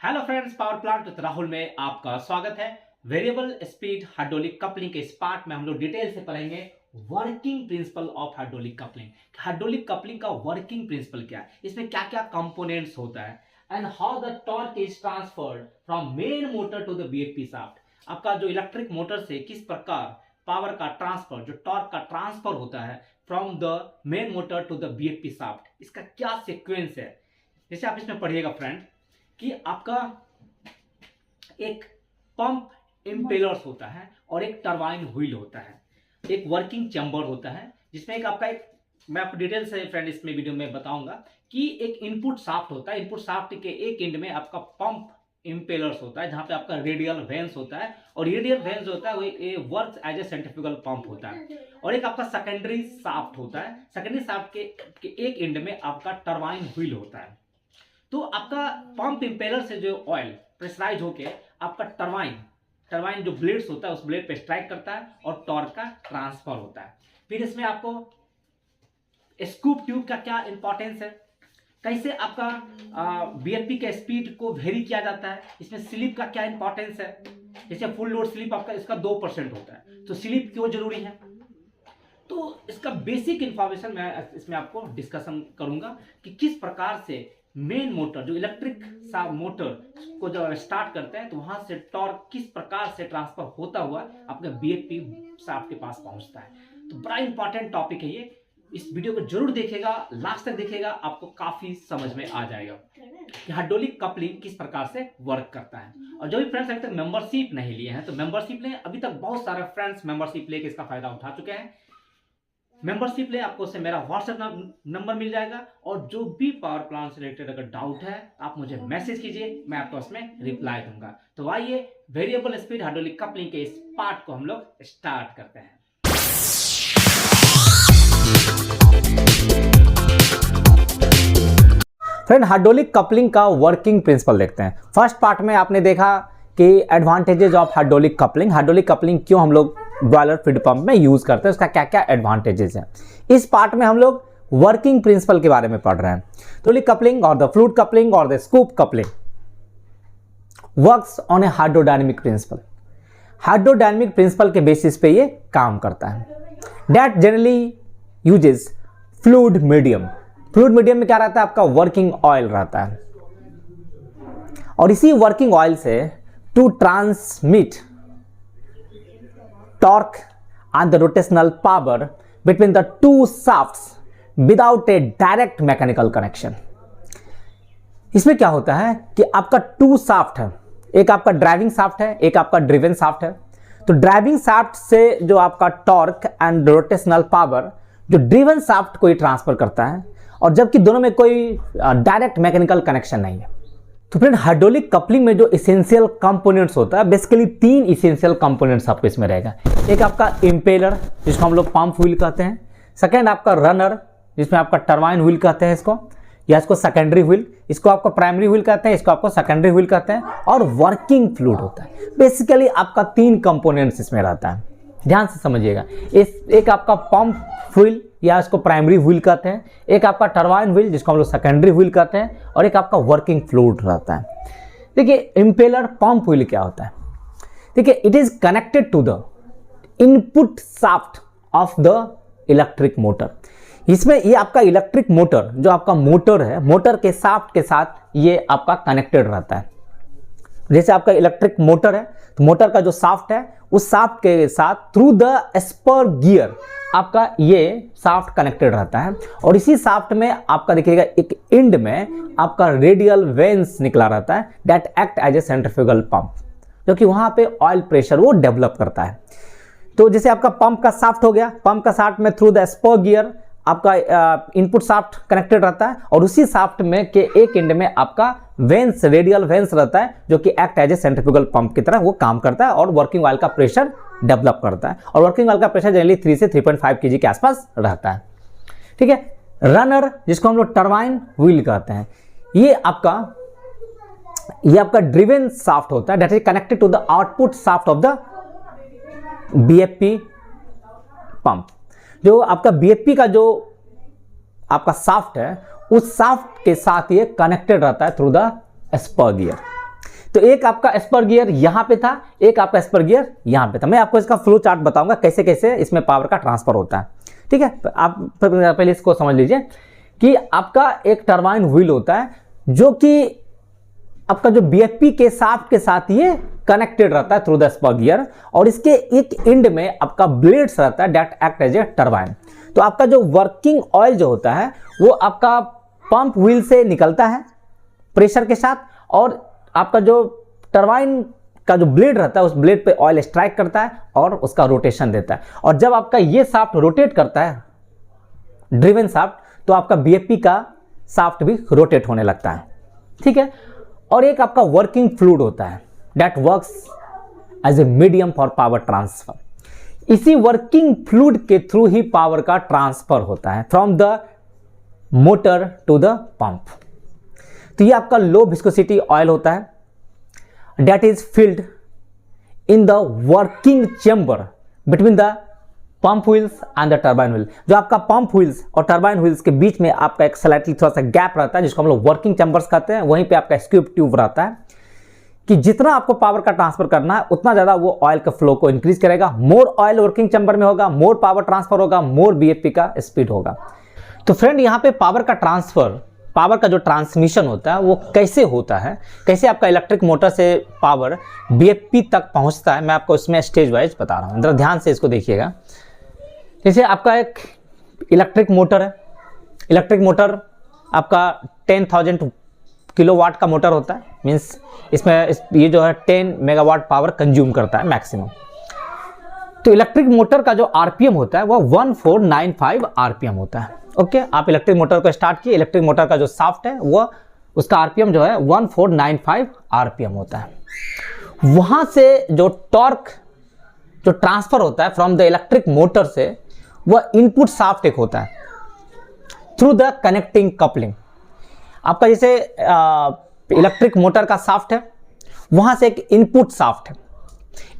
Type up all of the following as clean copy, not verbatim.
Hello friends, power plant with Rahul में आपका स्वागत है। वेरिएबल स्पीड हाइड्रोलिक कपलिंग के इस पार्ट में हम लोग डिटेल से पढ़ेंगे working principle of hydraulic coupling. Hydraulic coupling का वर्किंग प्रिंसिपल क्या है, इसमें क्या क्या कंपोनेंट्स होता है and how the torque is transferred from main motor to the BFP shaft. आपका जो इलेक्ट्रिक मोटर से किस प्रकार पावर का ट्रांसफर, जो टॉर्क का ट्रांसफर होता है from the main motor to the BFP shaft, इसका क्या सीक्वेंस है। जैसे आप इसमें पढ़िएगा फ्रेंड कि आपका एक पंप इम्पेलर्स होता है और एक टरबाइन व्हील होता है, एक वर्किंग चैम्बर होता है जिसमें एक आपका एक, मैं आपको डिटेल से फ्रेंड इसमें वीडियो में बताऊंगा कि एक इनपुट शाफ्ट होता है। इनपुट शाफ्ट के एक एंड में आपका पंप इम्पेलर्स होता है जहां पे आपका रेडियल वेंस होता है और रेडियल वेंस होता है वो works as a centrifugal pump होता है। और एक आपका सेकेंडरी शाफ्ट होता है, सेकेंडरी शाफ्ट के एक एंड में आपका टरबाइन व्हील होता है। तो आपका पंप इंपेलर से जो ऑयल प्रेशराइज होके आपका टरबाइन जो ब्लेड्स होता है उस ब्लेड पे स्ट्राइक करता है और टॉर्क का ट्रांसफर होता है। फिर इसमें आपको स्कूप ट्यूब का क्या इंपॉर्टेंस है, कैसे आपका बीएफपी के स्पीड को वेरी किया जाता है, इसमें स्लिप का क्या इंपॉर्टेंस है। जैसे फुल लोड स्लिप आपका इसका 2% होता है, तो स्लिप क्यों जरूरी है, तो इसका बेसिक इंफॉर्मेशन मैं इसमें आपको डिस्कशन करूंगा कि किस प्रकार से मेन मोटर जो इलेक्ट्रिक मोटर को जब स्टार्ट करते हैं तो वहां से टॉर्क किस प्रकार से ट्रांसफर होता हुआ आपके बीएफपी शाफ्ट के पास पहुंचता है। तो बड़ा इंपॉर्टेंट टॉपिक है ये, इस वीडियो को जरूर देखेगा, लास्ट तक देखेगा, आपको काफी समझ में आ जाएगा कि हाइड्रोलिक कपलिंग किस प्रकार से वर्क करता है। और जो भी फ्रेंड्स अभी तक मेंबरशिप नहीं लिए हैं तो मेंबरशिप लें। अभी तक बहुत सारे फ्रेंड्स मेंबरशिप लेके इसका फायदा उठा चुके हैं। मेंबरशिप ले, आपको उससे मेरा व्हाट्सएप नंबर मिल जाएगा और जो भी पावर प्लांट से रिलेटेड अगर डाउट है आप मुझे मैसेज कीजिए, मैं आपको उसमें रिप्लाई दूंगा। तो आइए वेरिएबल स्पीड हाइड्रोलिक कपलिंग के इस पार्ट को हम लोग स्टार्ट करते हैं। फ्रेंड, हाइड्रोलिक कपलिंग का वर्किंग प्रिंसिपल देखते हैं। फर्स्ट पार्ट में आपने देखा कि एडवांटेजेस ऑफ हाइड्रोलिक कपलिंग क्यों हम लोग बॉयलर फीड पंप में यूज करते हैं, उसका क्या क्या एडवांटेजेस हैं। इस पार्ट में हम लोग वर्किंग प्रिंसिपल के बारे में पढ़ रहे हैं। हाइड्रोलिक कपलिंग और द फ्लूइड कपलिंग और the scoop coupling works on a hydrodynamic principle. Hydrodynamic principle के बेसिस पे ये काम करता है। That generally uses fluid medium. Fluid medium में क्या रहता है, आपका वर्किंग ऑयल रहता है और इसी वर्किंग ऑयल से to transmit torque and the rotational power between the two shafts without a direct mechanical connection। इसमें क्या होता है कि आपका टू शाफ्ट है, एक आपका ड्राइविंग शाफ्ट है, एक आपका ड्रिवन शाफ्ट है। तो ड्राइविंग शाफ्ट से जो आपका टॉर्क एंड रोटेशनल पावर जो ड्रिवन शाफ्ट को ही ट्रांसफर करता है और जबकि दोनों में कोई डायरेक्ट मैकेनिकल कनेक्शन नहीं है। तो फ्रेंड, हाइड्रोलिक कपलिंग में जो इसेंशियल कंपोनेंट्स होता है, बेसिकली 3 इसेंशियल कंपोनेंट्स आपको इसमें रहेगा। एक आपका इंपेलर जिसको हम लोग पंप व्हील कहते हैं, सेकंड आपका रनर जिसमें आपका टरबाइन व्हील कहते हैं इसको, या इसको सेकेंडरी व्हील, इसको आपको प्राइमरी व्हील कहते हैं, इसको आपको सेकेंडरी व्हील कहते हैं, और वर्किंग फ्लूइड होता है। बेसिकली आपका 3 कंपोनेंट्स इसमें रहता है, ध्यान से समझिएगा। एक आपका पंप व्हील या इसको प्राइमरी व्हील कहते हैं, एक आपका टरबाइन व्हील जिसको हम लोग सेकेंडरी व्हील कहते हैं, और एक आपका वर्किंग फ्लूइड रहता है। देखिए इंपेलर पंप व्हील क्या होता है, देखिए it is connected to the input shaft of the electric motor. इसमें ये आपका इलेक्ट्रिक मोटर जो आपका मोटर है, मोटर के शाफ्ट के साथ ये आपका कनेक्टेड रहता है। जैसे आपका इलेक्ट्रिक मोटर है तो मोटर का जो शाफ्ट है उस शाफ्ट के साथ थ्रू द स्पर गियर आपका ये शाफ्ट कनेक्टेड रहता है और इसी शाफ्ट में आपका देखिएगा एक एंड में आपका रेडियल वेंस निकला रहता है that act as a centrifugal pump, जो कि वहां पे ऑयल प्रेशर वो डेवलप करता है। तो जैसे आपका पंप का शाफ्ट हो गया, पंप का शाफ्ट में थ्रू द स्पर गियर आपका इनपुट शाफ्ट कनेक्टेड रहता है और उसी शाफ्ट में के एक एंड में आपका वेंस, रेडियल वेंस रहता है जो कि act as a centrifugal pump की तरह वो काम करता है और वर्किंग ऑयल का प्रेशर डेवलप करता है। और वर्किंग ऑयल का प्रेशर जनरली 3 से 3.5 kg के आसपास रहता है। ठीक है, रनर जिसको हम लोग टरबाइन व्हील कहते हैं, ये आपका ड्रिवन शाफ्ट होता है that is connected to the output shaft of the BFP pump. जो आपका बीएफपी का जो आपका शाफ्ट है उस शाफ्ट के साथ ये कनेक्टेड रहता है थ्रू द स्पर गियर। तो एक आपका स्पर गियर यहाँ पे था, एक आपका स्पर गियर यहाँ पे था। मैं आपको इसका फ्लो चार्ट बताऊंगा कैसे कैसे इसमें पावर का ट्रांसफर होता है। ठीक है, आप पहले इसको समझ लीजिए कि आपका एक टरबाइन व्हील होता है जो कि आपका जो बीएफपी के शाफ्ट के साथ ये कनेक्टेड रहता है थ्रू द स्पर गियर, और इसके एक एंड में आपका ब्लेड्स रहता है that act as a turbine. तो आपका जो वर्किंग ऑयल जो होता है वो आपका पंप व्हील से निकलता है प्रेशर के साथ, और आपका जो टरबाइन का जो ब्लेड रहता है उस ब्लेड पे ऑयल स्ट्राइक करता है और उसका रोटेशन देता है। और जब आपका ये शाफ्ट रोटेट करता है ड्रिवन शाफ्ट, तो आपका बीएफपी का शाफ्ट भी रोटेट होने लगता है। ठीक है, और एक आपका वर्किंग फ्लूइड होता है that works as a medium for power transfer. इसी वर्किंग फ्लूइड के थ्रू ही पावर का ट्रांसफर होता है from the motor to the pump. तो ये आपका लो विस्कोसिटी ऑयल होता है that is filled in the working chamber between the pump wheels and the turbine wheel। जो आपका पंप व्हील्स और टर्बाइन व्हील्स के बीच में आपका एक स्लाइटली थोड़ा सा गैप रहता है जिसको हम लोग वर्किंग चैम्बर्स कहते हैं। वहीं पे आपका स्क्यूब ट्यूब रहता है कि जितना आपको पावर का ट्रांसफर करना है उतना ज़्यादा वो ऑयल का फ्लो को इंक्रीज करेगा। मोर ऑयल वर्किंग चैम्बर में होगा, मोर पावर ट्रांसफर होगा, मोर बीएफपी का स्पीड होगा। तो फ्रेंड यहाँ पे पावर का ट्रांसफर, पावर का जो ट्रांसमिशन होता है वो कैसे होता है, कैसे आपका इलेक्ट्रिक मोटर से पावर बीएफपी तक पहुंचता है, मैं आपको इसमें स्टेज वाइज बता रहा हूँ। जरा ध्यान से इसको देखिएगा। जैसे आपका एक इलेक्ट्रिक मोटर है, इलेक्ट्रिक मोटर आपका 10,000 किलोवाट का मोटर होता है, मीन्स इसमें ये जो है 10 मेगावाट पावर कंज्यूम करता है मैक्सिमम। तो इलेक्ट्रिक मोटर का जो आरपीएम होता है वो 1495 आरपीएम होता है। ओके, आप इलेक्ट्रिक मोटर को स्टार्ट किए, इलेक्ट्रिक मोटर का जो शाफ्ट है वो उसका आरपीएम जो है 1495 आरपीएम होता है। वहां से जो टॉर्क जो ट्रांसफर होता है फ्रॉम द इलेक्ट्रिक मोटर से, वह इनपुट शाफ्ट एक होता है थ्रू द कनेक्टिंग कपलिंग। आपका जैसे इलेक्ट्रिक मोटर का शाफ्ट है, वहां से एक इनपुट शाफ्ट है।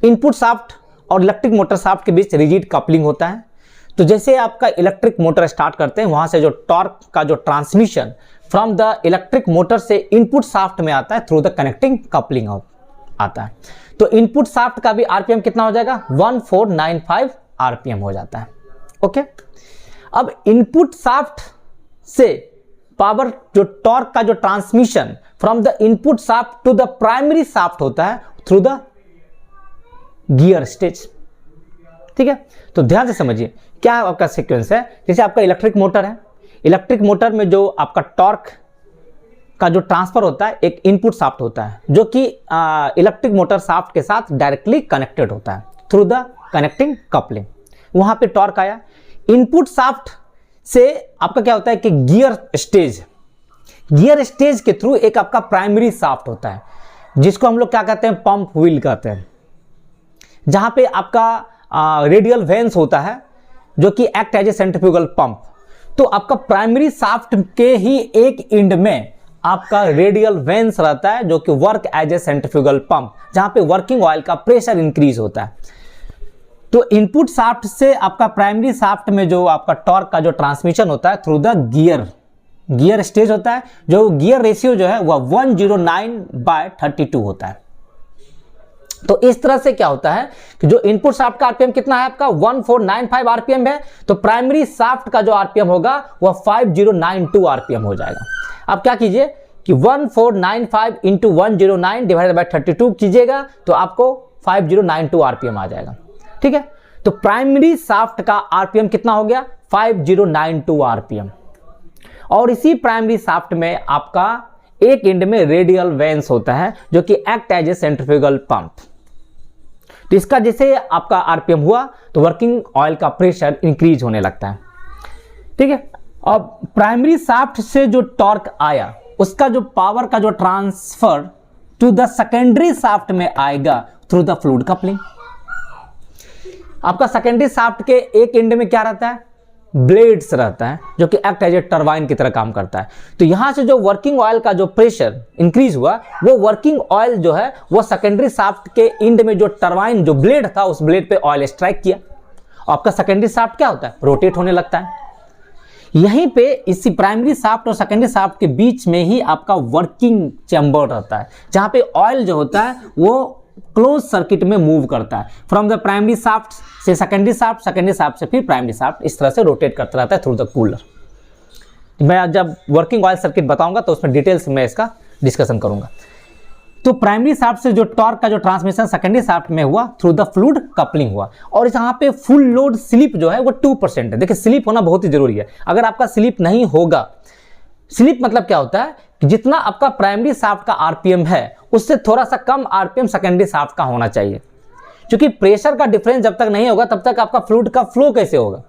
इनपुट शाफ्ट और इलेक्ट्रिक मोटर शाफ्ट के बीच रिजिड कपलिंग होता है। तो जैसे आपका इलेक्ट्रिक मोटर स्टार्ट करते हैं, वहां से जो टॉर्क का जो transmission from the electric motor से इनपुट शाफ्ट में आता है थ्रू द कनेक्टिंग कपलिंग आता है। तो इनपुट शाफ्ट का भी आरपीएम कितना हो जाएगा, 1495 आरपीएम हो जाता है। ओके, अब इनपुट शाफ्ट से पावर जो टॉर्क का जो transmission from the input shaft to the primary shaft होता है थ्रू द गियर स्टेज। ठीक है, तो ध्यान से समझिए क्या आपका सीक्वेंस है। जैसे आपका इलेक्ट्रिक मोटर है, इलेक्ट्रिक मोटर में जो आपका टॉर्क का जो ट्रांसफर होता है एक इनपुट शाफ्ट होता है जो कि इलेक्ट्रिक मोटर शाफ्ट के साथ डायरेक्टली कनेक्टेड होता है थ्रू द कनेक्टिंग कपलिंग। वहां पे टॉर्क आया, इनपुट शाफ्ट से आपका क्या होता है कि गियर स्टेज के थ्रू एक आपका प्राइमरी शाफ्ट होता है जिसको हम लोग क्या कहते हैं, पंप व्हील कहते हैं, जहां पे आपका रेडियल वेन्स होता है जो कि act as a centrifugal pump. तो आपका प्राइमरी शाफ्ट के ही एक एंड में आपका रेडियल वेन्स रहता है जो कि work as a centrifugal pump, जहां पे वर्किंग ऑयल का प्रेशर इंक्रीज होता है। तो इनपुट शाफ्ट से आपका प्राइमरी शाफ्ट में जो आपका टॉर्क का जो ट्रांसमिशन होता है थ्रू द गियर स्टेज होता है, जो गियर रेशियो जो है वह 109/32 होता है। तो इस तरह से क्या होता है कि जो इनपुट शाफ्ट का आरपीएम कितना है आपका 1495 आरपीएम है, तो प्राइमरी शाफ्ट का जो आरपीएम होगा वह 5092 आरपीएम हो जाएगा। आप क्या कीजिए कि 1495 इंटू 109 डिवाइडेड बाय 32 कीजिएगा तो आपको 5092 आरपीएम आ जाएगा। ठीक है, तो प्राइमरी शाफ्ट का आरपीएम कितना हो गया, 5092 आरपीएम। और इसी प्राइमरी शाफ्ट में आपका एक एंड में रेडियल वेन्स होता है जो कि act as a centrifugal pump. तो इसका जैसे आपका आरपीएम हुआ तो वर्किंग ऑयल का प्रेशर इंक्रीज होने लगता है। ठीक है, अब प्राइमरी शाफ्ट से जो टॉर्क आया उसका जो पावर का जो transfer to the secondary shaft में आएगा थ्रू द फ्लूइड कपलिंग। आपका सेकेंडरी शाफ्ट के एक एंड में क्या रहता है, ब्लेड्स रहता है जो कि एक्ट एज ए टरबाइन की तरह काम करता है। तो यहां से जो वर्किंग ऑयल का जो प्रेशर इंक्रीज हुआ, वो वर्किंग ऑयल जो है वो सेकेंडरी शाफ्ट के एंड में जो टरबाइन जो ब्लेड था उस ब्लेड पे ऑयल स्ट्राइक किया। आपका सेकेंडरी शाफ्ट क्या होता है, रोटेट होने लगता है। यहीं पे इसी प्राइमरी शाफ्ट और सेकेंडरी शाफ्ट के बीच में ही आपका वर्किंग चैम्बर रहता है, जहाँ पे ऑयल जो होता है वो क्लोज सर्किट में मूव करता है फ्रॉम द प्राइमरी शाफ्ट से सेकेंडरी शाफ्ट से फिर प्राइमरी शाफ्ट, इस तरह से रोटेट करता रहता है थ्रू द कूलर। मैं जब वर्किंग ऑयल सर्किट बताऊंगा तो उसमें डिटेल्स में इसका डिस्कशन करूंगा। तो प्राइमरी शाफ्ट से जो टॉर्क का जो ट्रांसमिशन सेकेंडरी शाफ्ट में हुआ थ्रू द फ्लूइड कपलिंग हुआ, और यहाँ पे फुल लोड स्लिप जो है वो 2% है। देखिए स्लिप होना बहुत ही जरूरी है। अगर आपका स्लिप नहीं होगा, स्लिप मतलब क्या होता है कि जितना आपका प्राइमरी शाफ्ट का आरपीएम है उससे थोड़ा सा कम आरपीएम सेकेंडरी शाफ्ट का होना चाहिए, क्योंकि प्रेशर का डिफरेंस जब तक नहीं होगा तब तक आपका फ्लूइड का फ्लो कैसे होगा।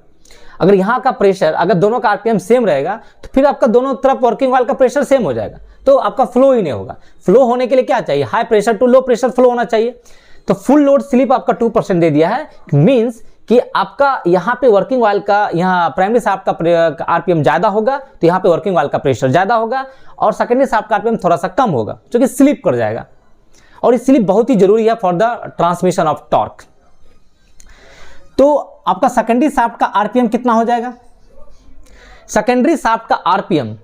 अगर यहाँ का प्रेशर, अगर दोनों का आरपीएम सेम रहेगा तो फिर आपका दोनों तरफ वर्किंग ऑयल का प्रेशर सेम हो जाएगा, तो आपका फ्लो ही नहीं होगा। फ्लो होने के लिए क्या चाहिए? High pressure to low pressure flow होना चाहिए। तो फुल लोड स्लिप आपका 2% दे दिया है, मींस कि आपका यहाँ पे वर्किंग ऑयल का, यहाँ प्राइमरी शाफ्ट का आरपीएम ज्यादा होगा तो यहाँ पे वर्किंग ऑयल का प्रेशर ज्यादा होगा, और सेकेंडरी शाफ्ट का आरपीएम थोड़ा सा कम होगा, क्योंकि स्लिप कर जाएगा। और ये स्लिप बहुत ही जरूरी है for the transmission of torque. तो आपका सेकेंडरी शाफ्ट का आरपीएम कितना हो जाएगा? सेकेंडरी शाफ्ट का आरपीएम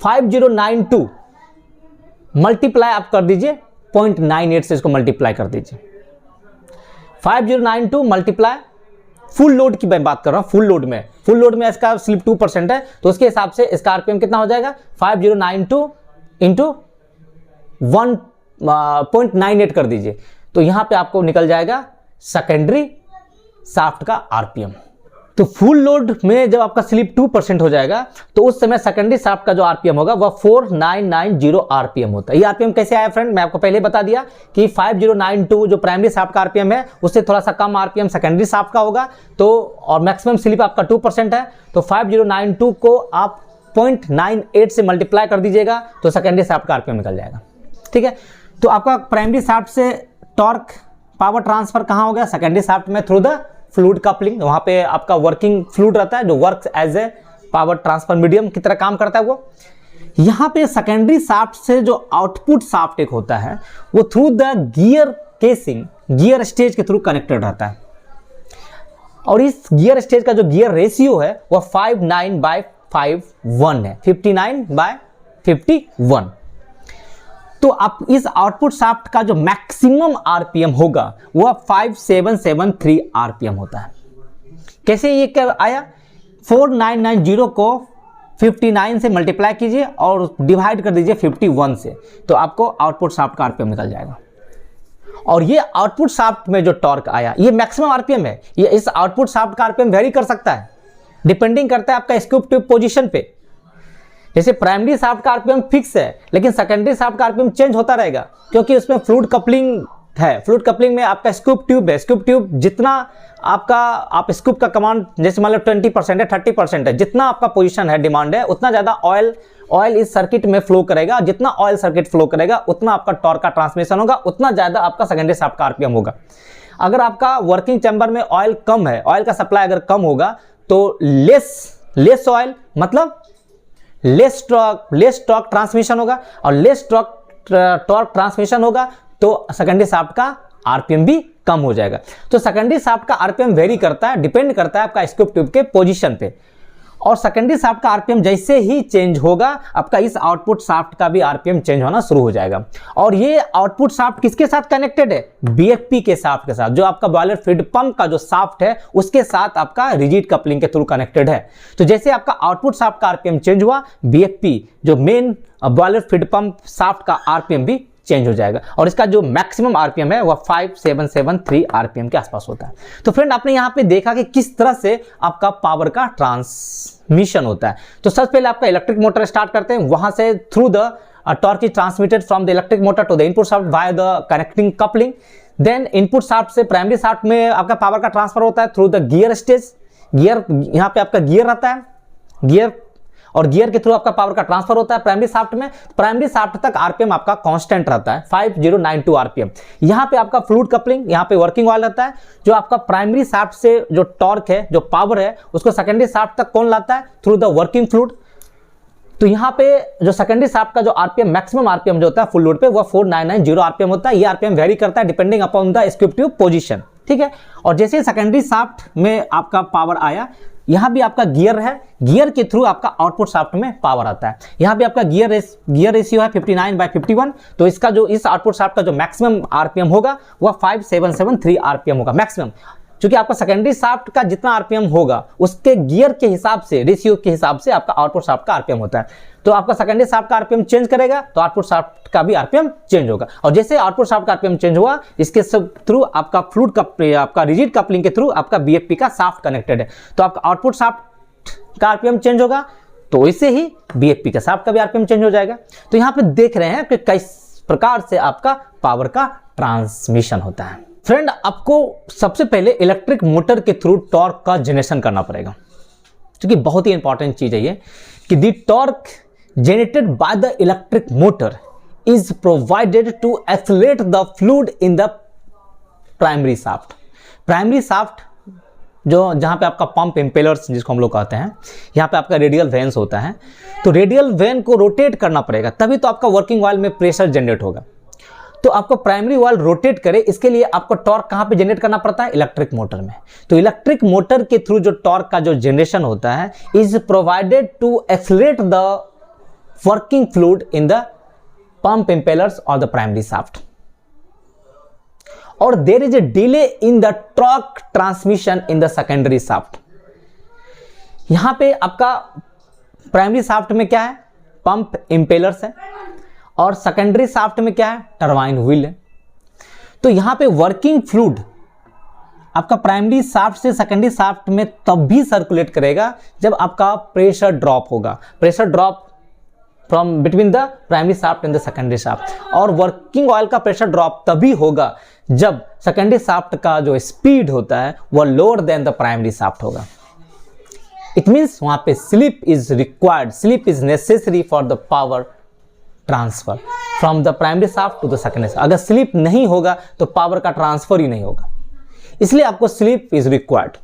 5092 मल्टीप्लाई आप कर दीजिए 0.98 से, इसको मल्टीप्लाई कर दीजिए। 5092 मल्टीप्लाई फुल लोड की मैं बात कर रहा हूं, फुल लोड में इसका स्लिप 2% है, तो उसके हिसाब से इसका आरपीएम कितना हो जाएगा? 5092 इंटू 1.98 कर दीजिए, तो यहां पे आपको निकल जाएगा सेकेंडरी शाफ्ट का आरपीएम। तो फुल लोड में जब आपका स्लिप 2% हो जाएगा तो उस समय सेकेंडरी शाफ्ट का जो आरपीएम होगा वह 4990 आरपीएम होता है। ये आरपीएम कैसे आया फ्रेंड? मैं आपको पहले बता दिया कि 5092 जो प्राइमरी शाफ्ट का आरपीएम है उससे थोड़ा सा कम आरपीएम सेकेंडरी शाफ्ट का होगा, तो और मैक्सिमम स्लिप आपका 2% है, तो 5092 को आप 0.98 से मल्टीप्लाई कर दीजिएगा तो सेकेंडरी शाफ्ट का आरपीएम निकल जाएगा। ठीक है, तो आपका प्राइमरी शाफ्ट से टॉर्क पावर ट्रांसफर कहाँ हो गया? सेकेंडरी शाफ्ट में थ्रू द फ्लूइड कपलिंग। वहां पे आपका वर्किंग फ्लूइड रहता है जो works as a power transfer medium की तरह काम करता है वो। यहां पे सेकेंडरी शाफ्ट से जो आउटपुट शाफ्ट एक होता है वो through the gear casing, gear stage के थ्रू कनेक्टेड रहता है, और इस गियर स्टेज का जो गियर रेशियो है वह 59/51 है, 59/51। तो आप इस आउटपुट शाफ्ट का जो मैक्सिमम आरपीएम होगा वह 5773 आरपीएम होता है। कैसे ये क्या आया? 4990 को 59 से मल्टीप्लाई कीजिए और डिवाइड कर दीजिए 51 से, तो आपको आउटपुट शाफ्ट का आरपीएम निकल जाएगा। और ये आउटपुट शाफ्ट में जो टॉर्क आया ये मैक्सिमम आरपीएम है। ये इस आउटपुट शाफ्ट का आरपीएम वेरी कर सकता है, डिपेंडिंग करता है आपका स्कूप ट्यूब पोजीशन पे। जैसे प्राइमरी शाफ्ट का आरपीएम फिक्स है, लेकिन सेकेंडरी शाफ्ट का आरपीएम चेंज होता रहेगा, क्योंकि उसमें फ्लूइड कपलिंग है। फ्लूइड कपलिंग में आपका स्कूप ट्यूब है, स्कूप ट्यूब जितना आपका, आप स्कूप का कमांड जैसे मान लो 20% है, 30% है, जितना आपका पोजीशन है, डिमांड है, उतना ज्यादा ऑयल इस सर्किट में फ्लो करेगा। जितना ऑयल सर्किट फ्लो करेगा उतना आपका टॉर्क का ट्रांसमिशन होगा, उतना ज्यादा आपका सेकेंडरी शाफ्ट का आरपीएम होगा। अगर आपका वर्किंग चैम्बर में ऑयल कम है, ऑयल का सप्लाई अगर कम होगा तो लेस ऑयल मतलब लेस टॉर्क ट्रांसमिशन होगा, और लेस टॉर्क ट्रांसमिशन होगा तो सेकेंडरी शाफ्ट का आरपीएम भी कम हो जाएगा। तो सेकेंडरी शाफ्ट का आरपीएम वेरी करता है, डिपेंड करता है आपका स्कूप ट्यूब के पोजीशन पे, और सेकेंडरी शाफ्ट का आरपीएम जैसे ही चेंज होगा आपका इस आउटपुट शाफ्ट का भी आरपीएम चेंज होना शुरू हो जाएगा। और ये आउटपुट शाफ्ट किसके साथ कनेक्टेड है? बीएफपी के शाफ्ट के साथ, जो आपका बॉयलर फीड पंप का जो शाफ्ट है उसके साथ आपका रिजिड कपलिंग के थ्रू कनेक्टेड है। तो जैसे आपका आउटपुट शाफ्ट का आरपीएम चेंज हुआ, बीएफपी जो main boiler feed pump shaft का आरपीएम भी चेंज हो जाएगा, और इसका जो मैक्सिमम आरपीएम है वह 5773 आरपीएम के आसपास होता है। तो फ्रेंड आपने यहां पे देखा कि किस तरह से आपका पावर का ट्रांसमिशन होता है। तो सबसे पहले आपका इलेक्ट्रिक मोटर स्टार्ट करते हैं, वहां से through the torque is transmitted from the electric motor to the input shaft via the connecting coupling. Then input shaft से प्राइमरी शाफ्ट में आपका पावर का ट्रांसफर होता है through the gear stage. Gear, यहाँ पे आपका गियर रहता है, गियर, और गियर के थ्रू आपका पावर का ट्रांसफर होता है प्राइमरी शाफ्ट में। प्राइमरी शाफ्ट तक आरपीएम आपका कांस्टेंट रहता है 5092 आरपीएम। यहां पे आपका फ्लूइड कपलिंग, यहां पे वर्किंग ऑयल रहता है, जो आपका प्राइमरी शाफ्ट से जो टॉर्क है, जो पावर है, उसको सेकेंडरी शाफ्ट तक कौन लाता है? Through the working fluid. तो यहाँ पे जो सेकेंडरी शाफ्ट का जो आरपीएम, मैक्सिमम आरपीएम जो होता है फुल लोड पे, वो 4990 आरपीएम होता है। ये आरपीएम वेरी करता है depending upon the scoop tube position. ठीक है, और जैसे सेकेंडरी शाफ्ट में आपका पावर आया, यहाँ भी आपका गियर है, गियर के थ्रू आपका आउटपुट शाफ्ट में पावर आता है। यहाँ भी आपका गियर रेशियो है 59/51, तो इसका जो इस आउटपुट शाफ्ट का जो मैक्सिमम आरपीएम होगा वह 5773 आरपीएम होगा मैक्सिमम। क्योंकि आपका सेकेंडरी शाफ्ट का जितना आरपीएम होगा उसके गियर के हिसाब से, रेशियो के हिसाब से आपका आउटपुट शाफ्ट का आरपीएम होता है। तो आपका सेकेंडरी शाफ्ट का आरपीएम चेंज करेगा तो आउटपुट शाफ्ट का भी आरपीएम चेंज होगा। और जैसे आउटपुट शाफ्ट का आरपीएम चेंज हुआ, इसके सब थ्रू आपका फ्लूइड आपका रिजिड कपलिंग के थ्रू आपका बीएफपी का शाफ्ट कनेक्टेड है, तो आपका आउटपुट शाफ्ट का आरपीएम चेंज होगा, तो इससे ही बीएफपी का शाफ्ट का भी आरपीएम चेंज हो जाएगा। तो यहाँ पे देख रहे हैं कि किस प्रकार से आपका पावर का ट्रांसमिशन होता है। फ्रेंड, आपको सबसे पहले इलेक्ट्रिक मोटर के थ्रू टॉर्क का जनरेशन करना पड़ेगा, क्योंकि बहुत ही इंपॉर्टेंट चीज है ये कि the torque generated by the electric motor is provided to accelerate the fluid in the primary shaft. Primary shaft जो जहां पे आपका पंप इम्पेलर्स जिसको हम लोग कहते हैं, यहाँ पे आपका रेडियल वेन्स होता है, तो रेडियल वेन को रोटेट करना पड़ेगा, तभी तो आपका वर्किंग ऑयल में प्रेशर जनरेट होगा। तो आपको प्राइमरी ऑयल रोटेट करे, इसके लिए आपको टॉर्क कहां पे जनरेट करना पड़ता है? इलेक्ट्रिक मोटर में। तो इलेक्ट्रिक मोटर के थ्रू जो टॉर्क का जो जनरेशन होता है is provided to accelerate the working fluid in the pump impellers और द प्राइमरी शाफ्ट, और there is a delay in the torque transmission in the secondary shaft. यहां पे आपका प्राइमरी शाफ्ट में क्या है? पंप इम्पेलर्स है, और सेकेंडरी शाफ्ट में क्या है? टरबाइन व्हील है। तो यहां पे वर्किंग फ्लूइड आपका प्राइमरी शाफ्ट से सेकेंडरी शाफ्ट में तब भी सर्कुलेट करेगा जब आपका प्रेशर ड्रॉप होगा, pressure drop from between the primary shaft and the secondary shaft. और वर्किंग ऑयल का प्रेशर ड्रॉप तभी होगा जब सेकेंडरी शाफ्ट का जो स्पीड होता है वह lower than the primary shaft होगा। इट मीन्स वहां पे slip is required, slip is necessary for the power transfer from the primary shaft to the secondary shaft. अगर स्लिप नहीं होगा तो पावर का ट्रांसफर ही नहीं होगा, इसलिए आपको स्लिप इज रिक्वायर्ड।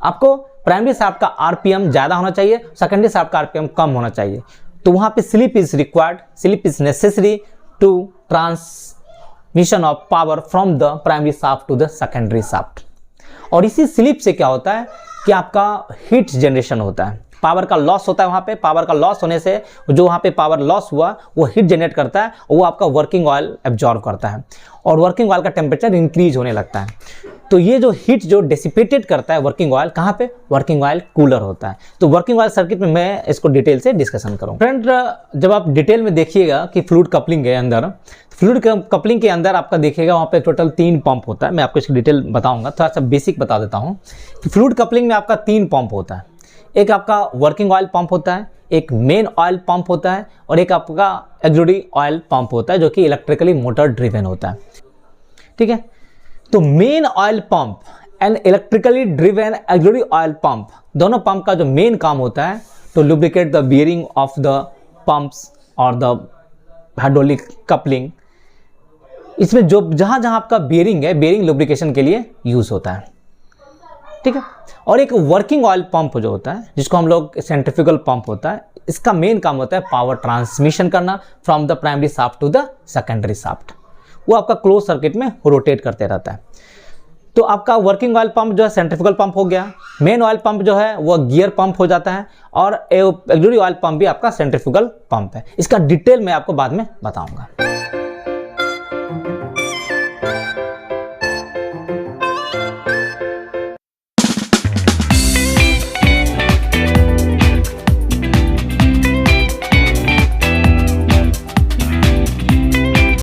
आपको प्राइमरी शाफ्ट का आरपीएम ज्यादा होना चाहिए, सेकेंडरी शाफ्ट का आरपीएम कम होना चाहिए, तो वहां पे slip is required, slip is necessary to transmission of power from the primary shaft to the secondary shaft. और इसी स्लिप से क्या होता है कि आपका हीट जनरेशन होता है, पावर का लॉस होता है। वहां पे पावर का लॉस होने से जो वहां पे पावर लॉस हुआ वो हीट जनरेट करता है, और वो आपका वर्किंग ऑयल एब्जॉर्ब करता है, और वर्किंग ऑयल का टेम्परेचर इंक्रीज होने लगता है। तो ये जो हीट जो डिसिपेटेड करता है वर्किंग ऑयल, कहाँ पे? वर्किंग ऑयल कूलर होता है। तो वर्किंग ऑयल सर्किट में मैं इसको डिटेल से डिस्कशन करूँगा। फ्रेंड, जब आप डिटेल में देखिएगा कि फ्लूइड कपलिंग के अंदर, फ्लूइड कपलिंग के अंदर आपका देखिएगा वहाँ पे टोटल 3 पंप होता है। मैं आपको इसकी डिटेल बताऊंगा, थोड़ा सा बेसिक बता देता हूँ कि फ्लूइड कपलिंग में आपका 3 पंप होता है। एक आपका वर्किंग ऑयल पंप होता है, एक मेन ऑयल पंप होता है, और एक आपका ऑक्सिलरी ऑयल पंप होता है जो कि इलेक्ट्रिकली मोटर ड्रिवन होता है। ठीक है, तो main oil pump and electrically driven auxiliary oil pump, दोनों पंप का जो मेन काम होता है to lubricate the bearing of the pumps और द हाइड्रोलिक कपलिंग। इसमें जो जहां जहां आपका बियरिंग है, बियरिंग लुब्रिकेशन के लिए यूज होता है। ठीक है, और एक वर्किंग ऑयल पंप जो होता है जिसको हम लोग सेंट्रीफ्यूगल पंप होता है, इसका मेन काम होता है पावर ट्रांसमिशन करना from the primary shaft to the secondary shaft. वो आपका क्लोज सर्किट में रोटेट करते रहता है। तो आपका वर्किंग ऑयल पंप जो है सेंट्रीफ्यूगल पंप हो गया, मेन ऑयल पंप जो है वो गियर पंप हो जाता है, और ऑक्सिलरी ऑयल पंप भी आपका सेंट्रीफ्यूगल पंप है। इसका डिटेल मैं आपको बाद में बताऊंगा।